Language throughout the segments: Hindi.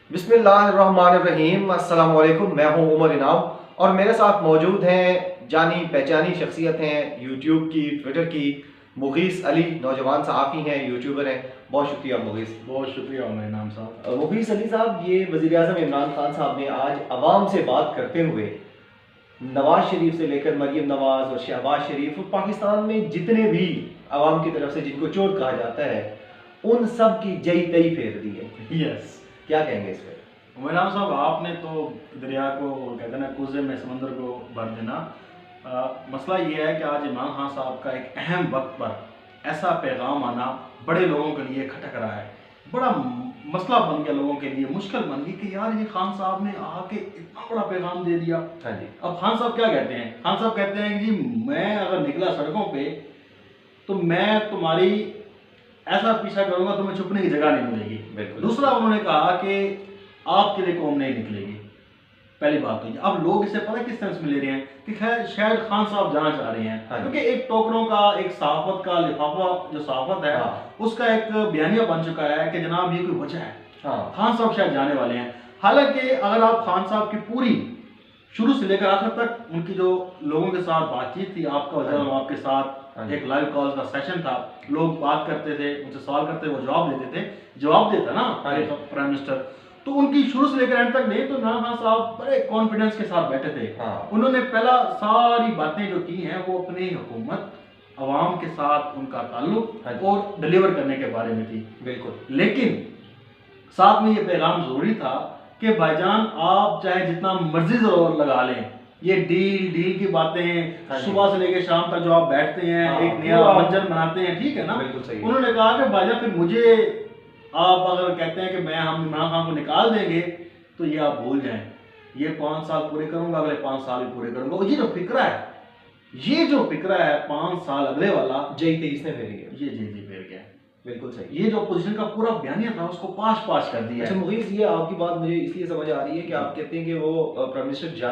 बिस्मिल्लाहिर्रहमानिर्रहीम। अस्सलाम वालेकुम। मैं हूं उमर इनाम और मेरे साथ मौजूद हैं जानी पहचानी शख्सियत हैं यूट्यूब की, ट्विटर की, मुगीस अली। नौजवान सहाफ़ी हैं, यूट्यूबर हैं। बहुत शुक्रिया मुगीस। बहुत शुक्रिया उमर इनाम साहब। मुगीस अली साहब, ये वज़ीर आज़म इमरान खान साहब ने आज अवाम से बात करते हुए नवाज शरीफ से लेकर मरीम नवाज और शहबाज शरीफ और पाकिस्तान में जितने भी अवाम की तरफ से जिनको चोट कहा जाता है उन सब की जई तई फेर दी है। यस, क्या कहेंगे इस पर? उमर इनाम साहब, आपने तो दरिया को कहते हैं ना कुएं में समंदर को भर देना। मसला ये है कि आज इमरान खान साहब का एक अहम वक्त पर ऐसा पैगाम आना बड़े लोगों के लिए खटक रहा है। बड़ा मसला बन गया, लोगों के लिए मुश्किल बन गई कि यार ये खान साहब ने आके इतना बड़ा पैगाम दे दिया। हाँ जी। अब खान साहब क्या कहते हैं? खान साहब कहते हैं कि जी मैं अगर निकला सड़कों पे तो मैं तुम्हारी ऐसा पीछा करूंगा तुम्हें छुपने की जगह नहीं मिलेगी। दूसरा उन्होंने कहा कि आपके लिए कौम नहीं निकलेगी। पहली बात तो ये। अब लोग इसे पता किस सेंस में ले रहे हैं कि खैर शायद खान साहब जाना चाह रहे हैं, क्योंकि एक टोकरों का, एक सहाफत का लिफाफा जो सहाफत है उसका एक बयानिया बन चुका है कि जनाब ये कोई वजह है, खान साहब शायद जाने वाले हैं। हालांकि अगर आप खान साहब की पूरी शुरू से लेकर आखिर तक उनकी जो लोगों के साथ बातचीत थी, आपका वज़ीर आपके साथ एक लाइव कॉल का सेशन था, लोग बात करते थे, उनसे सवाल करते, वो जवाब देते थे, जवाब देता ना प्राइम मिनिस्टर, तो उनकी शुरू से लेकर एंड तक नहीं। तो इमरान खान साहब बड़े कॉन्फिडेंस के साथ बैठे थे। उन्होंने पहला सारी बातें जो की हैं वो अपनी हुकूमत, अवाम के साथ उनका ताल्लुक और डिलीवर करने के बारे में थी। बिल्कुल। लेकिन साथ में ये पैगाम जरूरी था कि भाईजान आप चाहे जितना मर्जी जोर लगा लें, ये डील की बातें सुबह से लेकर शाम तक जो आप बैठते हैं, एक नया मंजर बनाते हैं, ठीक है ना। उन्होंने कहा कि भाईजान फिर मुझे आप अगर कहते हैं कि हम इमरान खान को निकाल देंगे तो ये आप भूल जाएं, ये 5 साल पूरे करूंगा, अगले 5 साल भी पूरे करूंगा। ये जो फिक्रा है 5 साल अगले वाला, जय 23 ने फेर गया, ये जी फेर गया। बिल्कुल सही। ये जो पोजीशन का पूरा बयानिया था उसको पाश कर दिया। अच्छा मुगीस, ये आपकी बात मुझे इसलिए समझ आ रही है कि आप कहते हैं कि वो प्राइम मिनिस्टर जा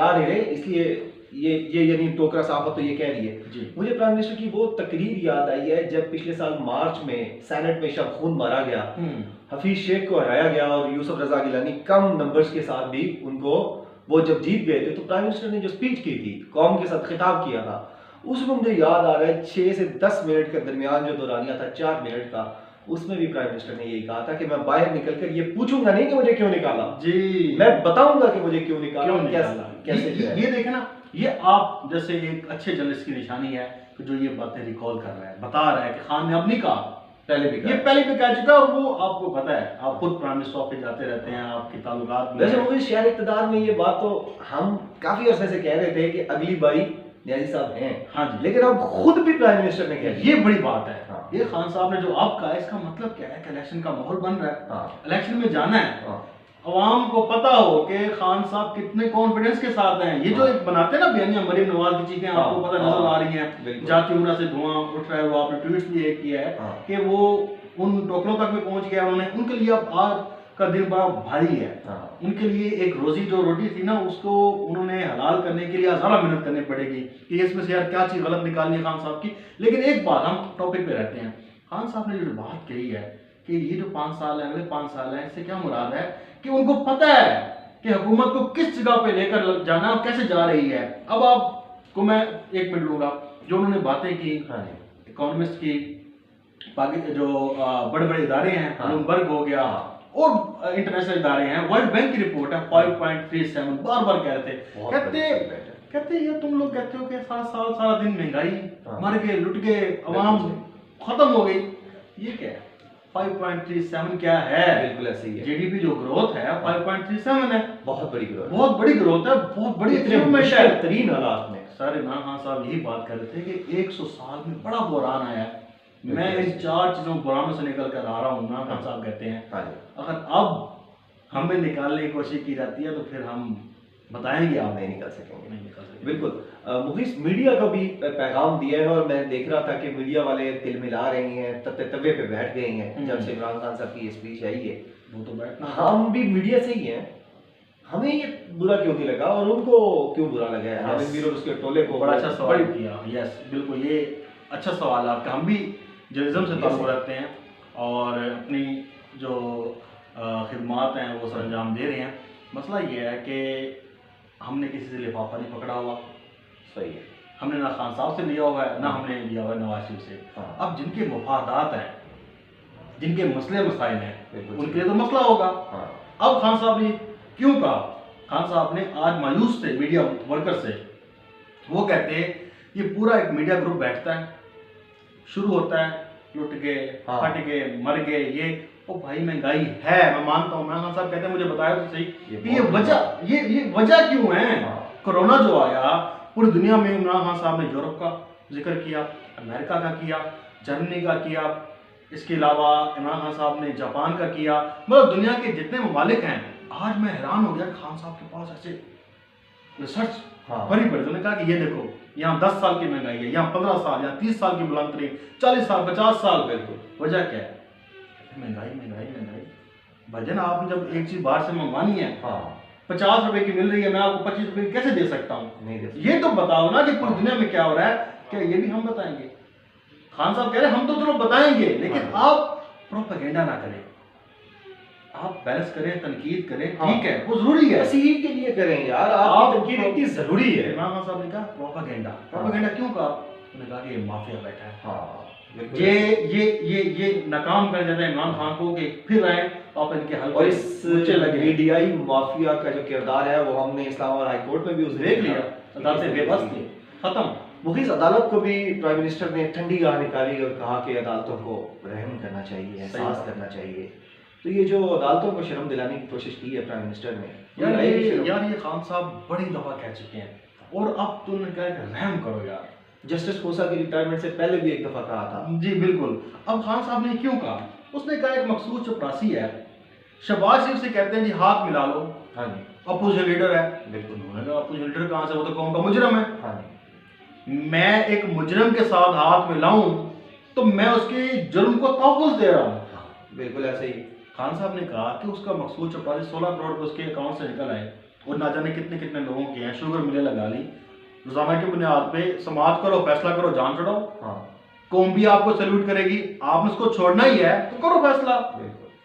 रहे हैं, इसलिए ये यानी टोकरा साहब तो ये कह रही है। मुझे प्राइम मिनिस्टर की वो तकरीर याद आई है जब पिछले साल मार्च में सेनेट में शब खून मारा गया, हफीज शेख को हराया गया और यूसुफ रजा गिलानी कम नंबर्स के साथ भी उनको वो जब जीत गए थे, तो प्राइम मिनिस्टर ने जो स्पीच की थी, कौम के साथ खिताब किया था, उसमें मुझे याद आ रहा है 6 से 10 मिनट के दरमियान जो दौरानिया था 4 मिनट का, उसमें भी प्राइम मिनिस्टर ने यही कहा था कि मैं बाहर निकलकर ये पूछूंगा नहीं कि मुझे क्यों निकाला जी, मैं बताऊंगा कि मुझे क्यों निकाला, कैसे। ये देखे ना, ये आप जैसे एक अच्छे जर्नलिस्ट की निशानी है कि जो ये बातें रिकॉल कर रहा है, बता रहा है कि खान ने अब नहीं कहा, पहले भी कह चुका है, और वो आपको पता है, आप खुद प्राइम मिनिस्टर ऑफिस जाते रहते हैं, आपके ताल्लुकात। वैसे मुझे शहर इक़्तिदार में ये बात तो हम काफी अर्से से कह रहे थे कि अगली बारी न्याजी साहब हैं, हाँ जी, लेकिन अब खुद भी प्राइम मिनिस्टर ने कहा, ये बड़ी बात है। हाँ। ये खान साहब ने जो अब कहा, इसका मतलब क्या है कि इलेक्शन का माहौल बन रहा है। हाँ। इलेक्शन में जाना है, अवाम को पता हो कि खान साहब कितने कॉन्फिडेंस के साथ हैं। ये जो एक बनाते हैं ना बयानिया, मरीम नवाज की चीजें आपको पता नजर आ रही हैं, जाती उम्र से धुआं उठ रहा है, वो आपने ट्वीट भी एक किया है कि वो उन टोकरों तक में पहुंच गया। उन्होंने उनके लिए अब आज का दिन बड़ा भारी है। उनके लिए एक रोटी थी ना, उसको उन्होंने हलाल करने के लिए हज़ारा मेहनत करनी पड़ेगी कि इसमें से यार क्या चीज़ गलत निकालनी है खान साहब की। लेकिन एक बात, हम टॉपिक पे रहते हैं, खान साहब ने जो बात कही है कि ये जो 5 साल है, अगले 5 साल है, इससे क्या मुराद है कि उनको पता है कि हुकूमत को किस जगह पे लेकर जाना और कैसे जा रही है। अब आपको मैं 1 मिनट लूँगा, जो उन्होंने बातें की इकोनॉमिस्ट की, जो बड़े बड़े इदारे हैं, ब्लूमबर्ग हो गया और इंटरनेशनल इदारे हैं, वर्ल्ड बैंक की रिपोर्ट है 5.37, बार कह रहे थे, कहते ये तुम लोग कहते हो कि 7 साल सारा दिन महंगाई, मर गए, लुट गए, अवाम खत्म हो गई, ये क्या है? 5.37 क्या है? बिल्कुल ऐसे ही है। जीडीपी जो ग्रोथ है 5.37 है, बहुत बड़ी ग्रोथ है, बहुत बड़ी अचीवमेंट है तरीन हालात में। सर इमरान खान साहब यही बात कर रहे थे कि 100 साल में बड़ा बुहरान आया है, मैं इन 4 चीजों बुरानों से निकल कर आ रहा हूँ। इमरान खान साहब कहते हैं अगर अब हमें निकालने की कोशिश की जाती है तो फिर हम बताएंगे आप नहीं निकल सकेंगे। बिल्कुल। मुगीस, मीडिया का भी पैगाम दिया है और मैं देख रहा था कि मीडिया वाले तिल मिला रही हैं, तवे पे बैठ गए हैं जब से इमरान खान साहब की स्पीच आई है। वो तो बैठना, हम भी मीडिया से ही हैं, हमें ये बुरा क्यों नहीं लगा और उनको क्यों बुरा लगा है? हामिद मीर और उसके टोले को बड़ा अच्छा सवाल किया। यस बिल्कुल, ये अच्छा सवाल आपका। हम भी जर्नलिज्म से ताल्लुक़ रखते हैं और अपनी जो खिदमत खिदमात हैं वो सर अंजाम दे रहे हैं। मसला ये है कि हमने किसी से लिफाफा नहीं पकड़ा हुआ, सही है, हमने ना खान साहब से लिया हुआ है ना हमने लिया हुआ है नवाज शरीफ से। हाँ। अब जिनके मफादात हैं, जिनके मसले मसाइल हैं, बिल्कुल उनके लिए तो मसला होगा। हाँ। अब खान साहब ने क्यों कहा, खान साहब ने आज मायूस थे मीडिया वर्कर से, वो कहते हैं ये पूरा एक मीडिया ग्रुप बैठता है, शुरू होता है लुट गए, हाँ। फट गए, मर गए, ये ओ भाई महंगाई है, मैं मानता हूँ। खान साहब कहते हैं मुझे बताया तो सही कि ये वजह क्यों है। हाँ। कोरोना जो आया पूरी दुनिया में, इमरान खान साहब ने यूरोप का जिक्र किया, अमेरिका का किया, जर्मनी का किया, इसके अलावा इमरान खान साहब ने जापान का किया, मतलब दुनिया के जितने ममालिक हैं। आज मैं हैरान हो गया खान साहब के पास ऐसे रिसर्च भरी पड़ी। उन्होंने कहा कि ये देखो यहाँ 10 साल की महंगाई है, यहाँ 15 साल, यहाँ 30 साल की बुलंदरी, 40 साल, 50 साल। बिल्कुल वजह क्या है? महंगाई महंगाई महंगाई। भजन आपने जब एक चीज बाहर से मंगवानी है, 50 रुपए की मिल रही है, मैं आपको 25 रुपए की कैसे दे सकता हूँ? ये तो बताओ ना कि पूरी दुनिया में क्या हो रहा है, क्या ये भी हम बताएंगे? खान साहब कह रहे हैं हम तो चलो बताएंगे, लेकिन आप प्रोपेगेंडा ना करें, आप बैलेंस करें, तनकीद करें, ठीक है वो जरूरी है, तस्हीह के लिए करें यार, आपकी तनकीद इतनी जरूरी है। इमरान खान साहब ने कहा प्रोपेगेंडा, प्रोपेगेंडा क्यों कहा? उन्होंने कहा कि ये माफिया बैठा है। हाँ, ये नाकाम कर देता है इमरान खान को कि फिर आए आप इनके हल। और इस मीडियाई माफिया का जो किरदार है वो हमने इस्लामाबाद हाई कोर्ट में भी उस देख लिया, अदालतें बेबस थी, खत्म। मुखिस अदालत को भी प्राइम मिनिस्टर ने ठंडी गाह निकाली और कहा कि अदालतों को रहम करना चाहिए, एहसास करना चाहिए। तो ये जो अदालतों को शर्म दिलाने की कोशिश की है प्राइम मिनिस्टर ने, यार ये खान साहब बड़ी दफा कह चुके हैं, और अब तो उन्होंने कहा कि रहम करो यार। जस्टिस खोसा की रिटायरमेंट से पहले भी एक दफा कहा था। जी बिल्कुल। अब खान साहब ने क्यों कहा? उसने कहा एक मखसूस चपरासी है, शहबाज शरीफ से कहते हैं जी हाथ मिला लो। हाँ जी। अपोजिशन लीडर है। बिल्कुल। उन्होंने कहा अपोजिशन लीडर कहाँ से, वो तो कौम का मुजरम है। हाँ जी। मैं एक मुजरम के साथ हाथ मिलाऊं तो मैं उसके जुर्म को तहफ़्फ़ुज़ दे रहा हूँ। बिल्कुल ऐसे ही। खान साहब ने कहा कि उसका मखसूस चपरासी 16 करोड़ रुपए उसके अकाउंट से निकल आए, और ना जाने कितने कितने लोगों के हैं, शुगर मिलें लगा ली, रोजाना की बुनियाद पे समाप्त करो, फैसला करो, जान छुड़ाओ। हाँ। कौम भी आपको सैल्यूट करेगी, आपने उसको छोड़ना ही है तो करो फैसला।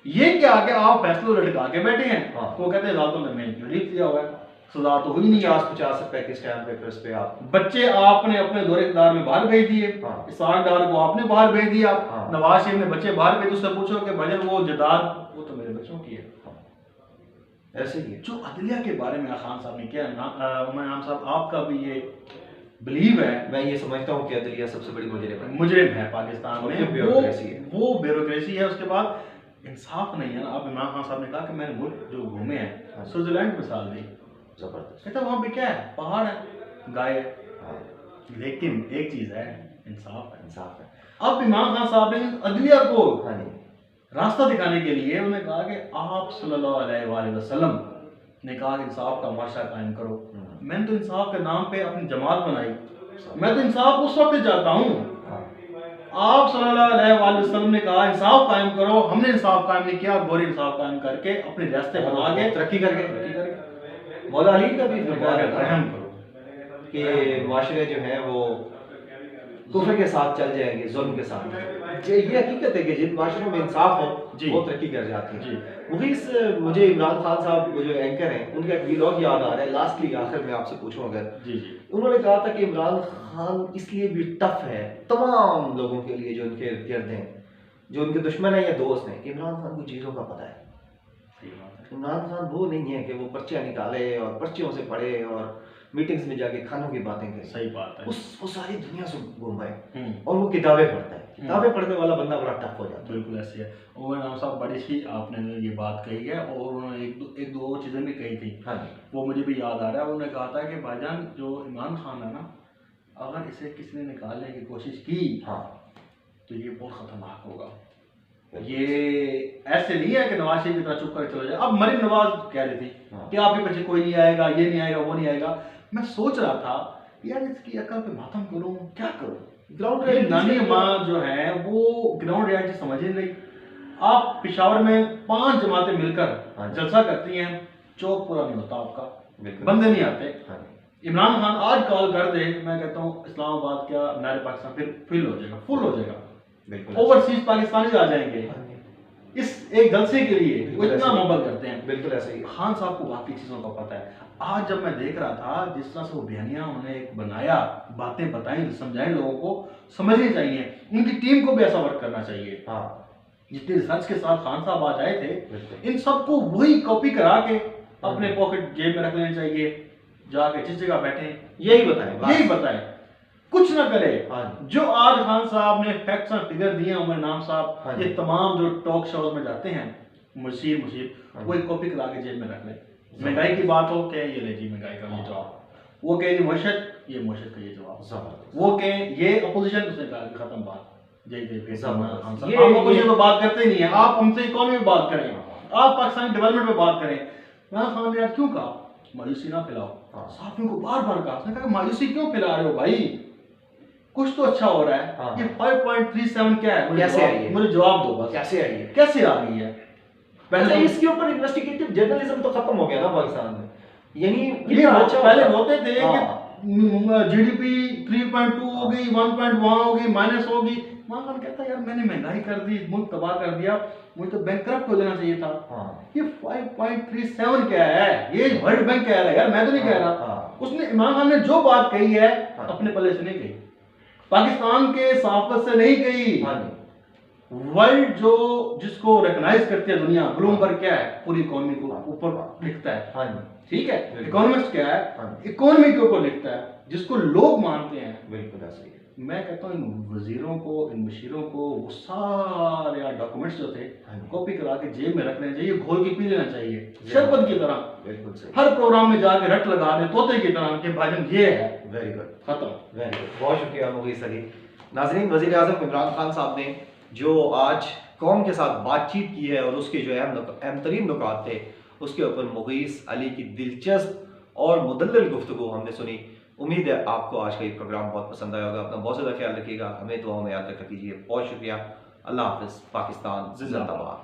ये क्या कि आप फैसला लटका के बैठे हैं। हाँ। तो कहते हैं अदालतों ने रिलीफ दिया हुआ है, सजा तो हुई नहीं। 50 रुपए के स्टैम्प पेपर्स पे आप बच्चे आपने अपने दौरेदार में बाहर भेज दिए। हाँ। इसाक डार को आपने बाहर भेज दिया। हाँ। नवाज शरीफ ने बच्चे बाहर भेजे, उससे पूछो कि भजन वो जदाद वो तो मेरे बच्चों की है। ऐसे ही जो अदलिया के बारे में खान साहब ने किया ना, उमर साहब आपका भी ये बिलीव है? मैं ये समझता हूँ कि अदलिया सबसे बड़ी मुजरिम है पाकिस्तान में, वो ब्यूरोक्रेसी है। उसके बाद इंसाफ नहीं है। अब इमरान खान साहब ने कहा कि मैंने मुल्क जो घूमे हैं, स्विट्जरलैंड मिसाल दी, जबरदस्त, कहता वहाँ पे क्या है, पहाड़ है, गाय है, लेकिन एक चीज है, इंसाफ है। इंसाफ है। अब इमरान खान साहब ने अदलिया को रास्ता दिखाने के लिए उन्होंने कहा कि आप सल्लल्लाहु अलैहि वसल्लम ने कहा कि इंसाफ का माशरा कायम करो। मैंने तो इंसाफ के नाम पे अपनी जमात बनाई, मैं तो इंसाफ उस वक्त चाहता हूँ। आप सल्लल्लाहु अलैहि वसल्लम ने कहा इंसाफ कायम करो, हमने इंसाफ कायम नहीं किया, गोरी इंसाफ कायम करके अपने रास्ते बना के तरक्की करके मौला अली का भी रहम करो कि माशरे जो है वो कुफ्र के साथ चल जाएंगे, जुल्म के साथ। ये हकीकत है कि जिन माशरों में इंसाफ हो वो तरक्की कर जाते हैं। मुखिस, मुझे इमरान खान साहब जो एंकर हैं उनका एक वीलॉग याद आ रहा है, लास्टली आखिर में आपसे पूछूं अगर। उन्होंने कहा था कि इमरान खान इसलिए भी टफ है तमाम लोगों के लिए जो उनके इर्द गिर्द हैं, जो उनके दुश्मन हैं या दोस्त हैं, कि इमरान खान को चीज़ों का पता है। इमरान खान वो नहीं है कि वो पर्चियाँ निकाले और पर्चियों से पढ़े और मीटिंग्स में जाके खानों की बातें करें। सही बात है। वो सारी दुनिया से घूम आए और वो किताबें पढ़ता है। किताबें पढ़ने वाला बंदा बड़ा टफ हो जाता है। बिल्कुल ऐसे है। उमर नाम साहब बड़ी सी आपने ये बात कही है, और उन्होंने एक दो और चीज़ें भी कही थी। हाँ जी। वो मुझे भी याद आ रहा है। उन्होंने कहा था कि भाईजान जो इमरान खान है ना, अगर इसे किसी ने निकालने की कोशिश की तो ये बहुत खतरनाक होगा। ये ऐसे नहीं है कि नवाज शरीफ इतना चुप कर चला जाए। अब मरीम नवाज कह रही थी कि आपके पीछे कोई नहीं आएगा, ये नहीं आएगा, वो नहीं आएगा। मैं सोच रहा था यार इसकी अकल पे मातम करूं, क्या करूं। ग्राउंड रियलिटी नानी माँ जो है वो ग्राउंड रियलिटी समझ ही नहीं। आप पेशावर में 5 जमातें मिलकर जलसा करती हैं, चौक पूरा नहीं होता आपका, बंदे नहीं आते। इमरान खान आज कॉल कर दे, मैं कहता हूँ इस्लामाबाद क्या नारे पाकिस्तान फिर फिल हो जाएगा, फुल हो जाएगा। ओवरसीज पाकिस्तानी आ जाएंगे इस एक जलसे के लिए, वो इतना मोहब्बत करते हैं। बिल्कुल ऐसा ही है। खान साहब को बाकी चीज़ों का पता है। आज जब मैं देख रहा था जिस तरह से वो बयानिया उन्होंने एक बनाया, बातें बताई, समझाई, लोगों को समझनी चाहिए, उनकी टीम को भी ऐसा वर्क करना चाहिए। हाँ, जितने रिसर्च के साथ खान साहब आज आए थे, इन सबको वही कॉपी करा के अपने पॉकेट जेब में रख लेना चाहिए, जाके जिस जगह बैठे यही बताएं, कुछ ना करे। जो आज खान साहब ने फैक्ट्स एंड फिगर दिए, उमर नाम साहब, ये तमाम जो टॉक शोज में जाते हैं, मुशीर वही कॉपी करा के जेब में रख ले। महंगाई की बात हो, कहे ये ले जी महंगाई का ये जवाब, वो कहे मुर्शद, ये मुर्शद का ये जवाब, वो कहे ये अपोजिशन, उसने कहा खत्म बात। आप अपोजिशन पे बात करते नहीं है, आप हमसे इकोनॉमी पे बात करें, आप पाकिस्तान डेवलपमेंट पे बात करें। इमरान खान ने आज क्यों कहा मायूसी ना फैलाओ, साथियों को बार बार कहा, उसने कहा मायूसी क्यों फैला रहे हो भाई, कुछ तो अच्छा हो रहा है। ये 5.37 क्या है, मुझे जवाब दो बस, कैसे आ गई है? पहले इसके ऊपर इन्वेस्टिगेटिव जर्नलिज्म तो खत्म हो गया ना पाकिस्तान में, यानी अच्छा पहले होते थे कि जीडीपी 3.2 हो गई, 1.1 हो गई, माइनस हो गई, खान कहता यार मैंने महंगाई कर दी, मुल्क तबाह कर दिया, मुझे तो बैंकक्रप्ट हो जाना चाहिए था। ये 5.37 क्या है, ये वर्ल्ड बैंक कह रहा है यार, मैं तो नहीं कह रहा। उसने, इमरान खान ने जो बात कही है अपने पल्ले से नहीं कही, पाकिस्तान के सहाफत से नहीं कही, वर्ल्ड जो जिसको रिकॉग्नाइज करती है दुनिया, ब्लूमबर्ग क्या है, पूरी इकोनॉमी को ऊपर लिखता है, ठीक है, इकोनॉमिस्ट क्या है, इकोनॉमी के ऊपर लिखता है, जिसको लोग मानते हैं। बिल्कुल ऐसा ही है। मैं कहता हूँ इन वजीरों को, इन मुशीरों को वो सारे डॉक्यूमेंट्स जो थे कॉपी करा के जेब में रख लेना चाहिए, घोल के पी लेना चाहिए शरबत की तरह। बिल्कुल सही। हर प्रोग्राम में जाके रट लगा दे तोते की तरह कि भाईजान ये है। वेरी गुड, खत्म। वेरी गुड, बहुत शुक्रिया मुगीस अली। नाज़रीन, वज़ीर आज़म इमरान खान साहब ने जो आज कौम के साथ बातचीत की है और उसके जो अहम तरीन नुकात थे, उसके ऊपर मुगीस अली की दिलचस्प और मुदल्लल गुफ्तगू हमने सुनी। उम्मीद है आपको आज का ये प्रोग्राम बहुत पसंद आया होगा। अपना बहुत ज़्यादा ख्याल रखिएगा, हमें दुआओं में याद रखा कीजिए। बहुत शुक्रिया। अल्लाह हाफ़िज़। पाकिस्तान जिंदाबाद।